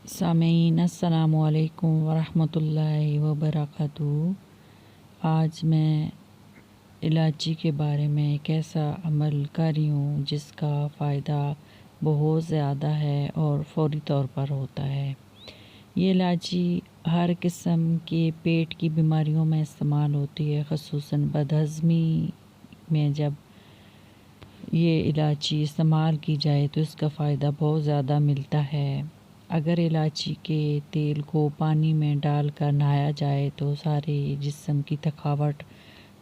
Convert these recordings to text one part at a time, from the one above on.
سامعین السلام علیکم ورحمۃ اللہ وبرکاتہ۔ آج میں الائچی کے بارے میں ایک ایسا عمل کر رہی ہوں جس کا فائدہ بہت زیادہ ہے اور فوری طور پر ہوتا ہے۔ یہ الائچی ہر قسم کے پیٹ کی بیماریوں میں استعمال ہوتی ہے، خصوصاً بدہضمی میں جب یہ الائچی استعمال کی جائے تو اس کا فائدہ بہت زیادہ ملتا ہے۔ اگر الائچی کے تیل کو پانی میں ڈال کر نہایا جائے تو سارے جسم کی تھکاوٹ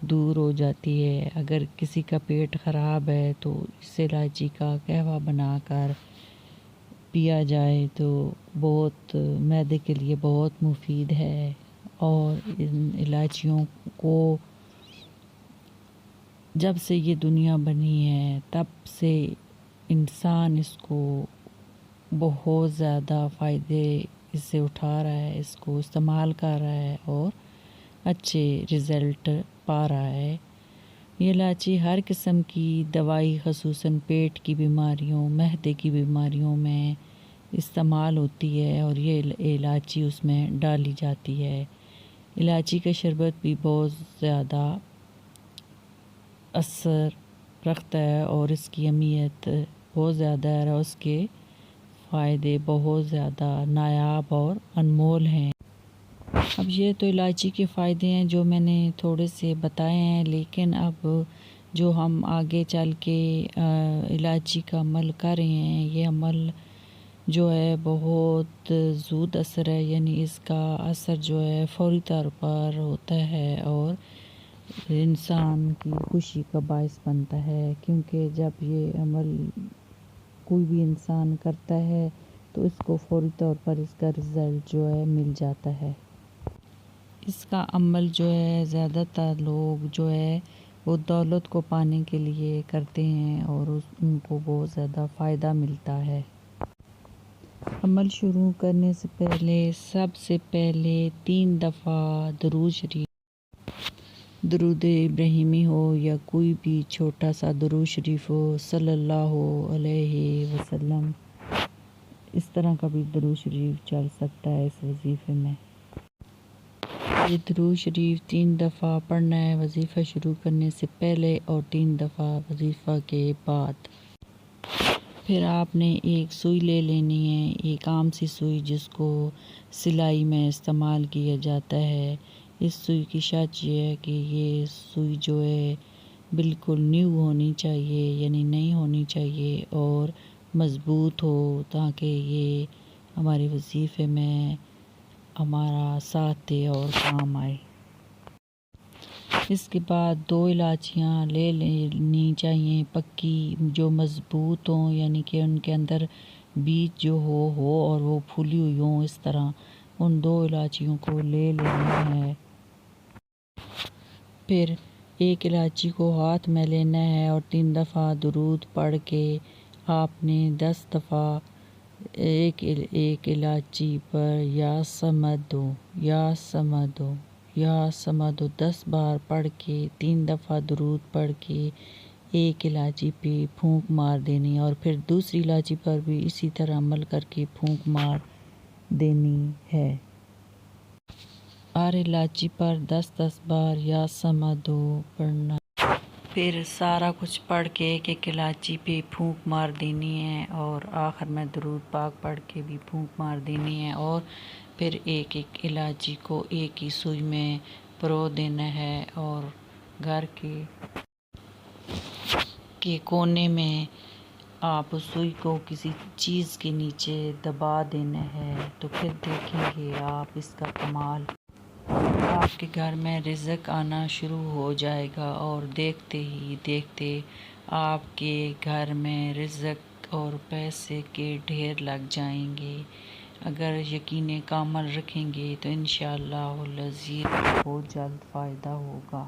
دور ہو جاتی ہے۔ اگر کسی کا پیٹ خراب ہے تو اس الائچی کا قہوہ بنا کر پیا جائے تو بہت معدے کے لیے بہت مفید ہے، اور ان الائچیوں کو جب سے یہ دنیا بنی ہے تب سے انسان اس کو بہت زیادہ فائدے اس سے اٹھا رہا ہے، اس کو استعمال کر رہا ہے اور اچھے رزلٹ پا رہا ہے۔ یہ الائچی ہر قسم کی دوائی، خصوصاً پیٹ کی بیماریوں، معدے کی بیماریوں میں استعمال ہوتی ہے، اور یہ الائچی اس میں ڈالی جاتی ہے۔ الائچی کا شربت بھی بہت زیادہ اثر رکھتا ہے اور اس کی اہمیت بہت زیادہ ہے، اور اس کے فائدے بہت زیادہ نایاب اور انمول ہیں۔ اب یہ تو الائچی کے فائدے ہیں جو میں نے تھوڑے سے بتائے ہیں، لیکن اب جو ہم آگے چل کے الائچی کا عمل کر رہے ہیں، یہ عمل جو ہے بہت زود اثر ہے، یعنی اس کا اثر جو ہے فوری طور پر ہوتا ہے اور انسان کی خوشی کا باعث بنتا ہے، کیونکہ جب یہ عمل کوئی بھی انسان کرتا ہے تو اس کو فوری طور پر اس کا رزلٹ جو ہے مل جاتا ہے۔ اس کا عمل جو ہے زیادہ تر لوگ جو ہے وہ دولت کو پانے کے لیے کرتے ہیں، اور ان کو بہت زیادہ فائدہ ملتا ہے۔ عمل شروع کرنے سے پہلے سب سے پہلے 3 دفعہ درود ابراہیمی ہو یا کوئی بھی چھوٹا سا درود شریف ہو، صلی اللہ علیہ وسلم، اس طرح کا بھی درود شریف چل سکتا ہے اس وظیفے میں۔ یہ درود شریف 3 دفعہ پڑھنا ہے وظیفہ شروع کرنے سے پہلے اور 3 دفعہ وظیفہ کے بعد۔ پھر آپ نے ایک سوئی لے لینی ہے، ایک عام سی سوئی جس کو سلائی میں استعمال کیا جاتا ہے۔ اس سوئی کی شرط یہ ہے کہ یہ سوئی جو ہے بالکل نیو ہونی چاہیے، یعنی نئی ہونی چاہیے اور مضبوط ہو، تاکہ یہ ہمارے وظیفے میں ہمارا ساتھ دے اور کام آئے۔ اس کے بعد 2 الائچیاں لے لینی چاہیے پکی، جو مضبوط ہوں، یعنی کہ ان کے اندر بیج جو ہو اور وہ پھولی ہوئی ہوں، اس طرح ان 2 الائچیوں کو لے لینا ہے۔ پھر ایک الائچی کو ہاتھ میں لینا ہے اور 3 دفعہ درود پڑھ کے آپ نے 10 دفعہ ایک الائچی پر یا سمدو یا سمدو یا سمدو 10 بار پڑھ کے 3 دفعہ درود پڑھ کے ایک الائچی پہ پھونک مار دینی، اور پھر دوسری الائچی پر بھی اسی طرح عمل کر کے پھونک مار دینی ہے۔ ہر الائچی پر 10 بار یا سمدو پڑھنا، پھر سارا کچھ پڑھ کے ایک الائچی پہ پھونک مار دینی ہے، اور آخر میں درود پاک پڑھ کے بھی پھونک مار دینی ہے، اور پھر ایک الائچی کو ایک ہی سوئی میں پرو دینا ہے، اور گھر کے کونے میں آپ اس سوئی کو کسی چیز کے نیچے دبا دینا ہے، تو پھر دیکھیں گے آپ اس کا کمال۔ آپ کے گھر میں رزق آنا شروع ہو جائے گا، اور دیکھتے ہی دیکھتے آپ کے گھر میں رزق اور پیسے کے ڈھیر لگ جائیں گے۔ اگر یقین کامل رکھیں گے تو انشاءاللہ العزیز بہت جلد فائدہ ہوگا۔